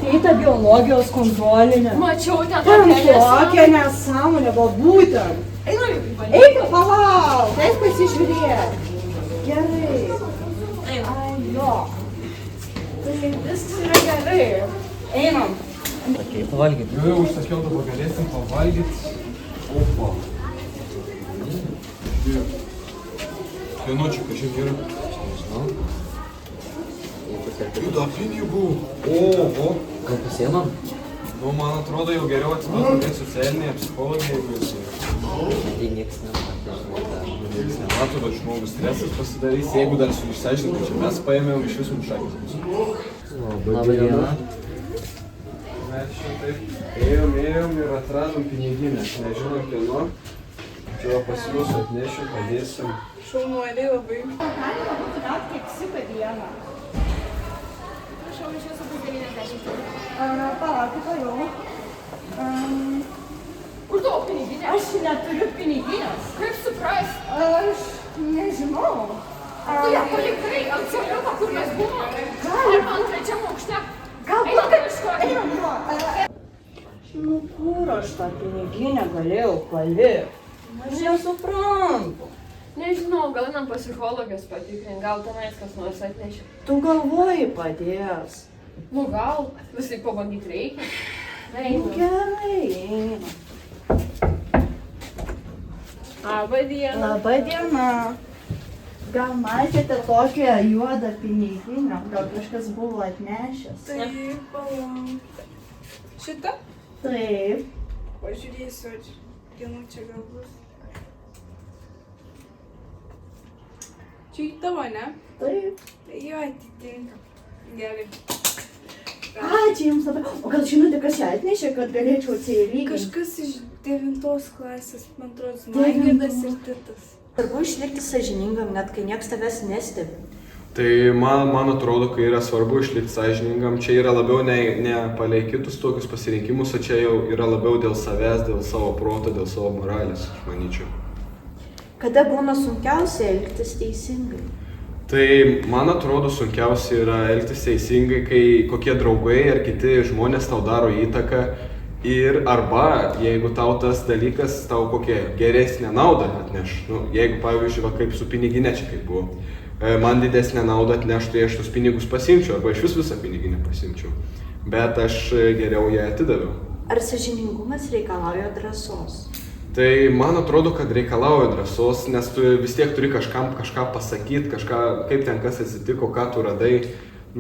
ateita biologijos kontrolinė. Mačiau ten tokia nesąmonė, va būtent. Eik, palauk, eik pasižiūrėk. Gerai. Ai, jo. Tai viskas yra gerai. Einam. Sakei, pavalgyti. Jau užsakiau, dabar galėsim pavalgyti. Opa. Vienuočių, kažkaip yra. Nežinau. Da pinigų. Oho. Gal pasiemam? Nu, man atrodo, jau geriau atsimato socialinėje psichologija, jeigu jis yra. Tai nieks nematė, žinai, dar. Niekas nemato, bet žmogus stresas pasidarys, jeigu dar su išsiaiškinti, čia mes paėmėm iš visų šakės. Labą dieną. Mes čia taip ėjom ir atradom piniginę. Nežinom kieno. Čia pas jūs atnešiu, padėsim. Šaunuoliai labai. Galima būtų gauti keksiuką dieną. Prašau, iš jūsų bus 90. Palaukit, o jau. Kur tavo piniginė? Aš neturiu piniginės. Kaip supras? Aš nežinau. Tu ją palikai ant suoliuko, kur mes buvome? Arba ant trečiam aukšte? Galbūt, Einam ieškoti. einam, jo. Nu, kur aš tą piniginę galėjau palikti? Aš nesuprantu. Nežinau, gal einam pas psichologės patikrinti, gal tenais kas nors atnešė. Tu galvoji padės. Nu gal, vis tik pabandyti reikia. Nu, Einam. gerai, einam. Labą dieną. Labą dieną. Gal matėte tokią juodą piniginę? Gal kažkas buvo atnešęs? Taip, palauk. Šitą? Taip. Pažiūrėsiu, kieno čia gal bus. Čia į tavo, ne? Taip. Tai jo atitinka. Gerai. Ačiū Jums labai. O gal žinote, kas ją atnešė, kad galėčiau atsilyginti? Kažkas iš 9 klasės, man atrodo, Magirdas ir Titas. Svarbu išlikti sąžiningam, net kai niekas tavęs nestebi. Tai man atrodo, kai yra svarbu išlikti sąžiningam, čia yra labiau ne palei kitus tokius pasirinkimus, o čia jau yra labiau dėl savęs, dėl savo proto, dėl savo moralės, aš manyčiau. Kada būna sunkiausia elgtis teisingai? Tai man atrodo sunkiausia yra elgtis teisingai, kai kokie draugai ar kiti žmonės tau daro įtaką ir arba jeigu tau tas dalykas tau kokią geresnę naudą atneš. Nu, jeigu pavyzdžiui, va, kaip su piniginė čia kaip buvo, man didesnę naudą atneš, tai aš tus pinigus pasimčiau arba iš vis visą piniginę pasimčiau. Bet aš geriau ją atidaviau. Ar sąžiningumas reikalauja drąsos? Tai man atrodo, kad reikalauja drąsos, nes tu vis tiek turi kažkam kažką pasakyti, kažką, kaip ten kas atsitiko, ką tu radai.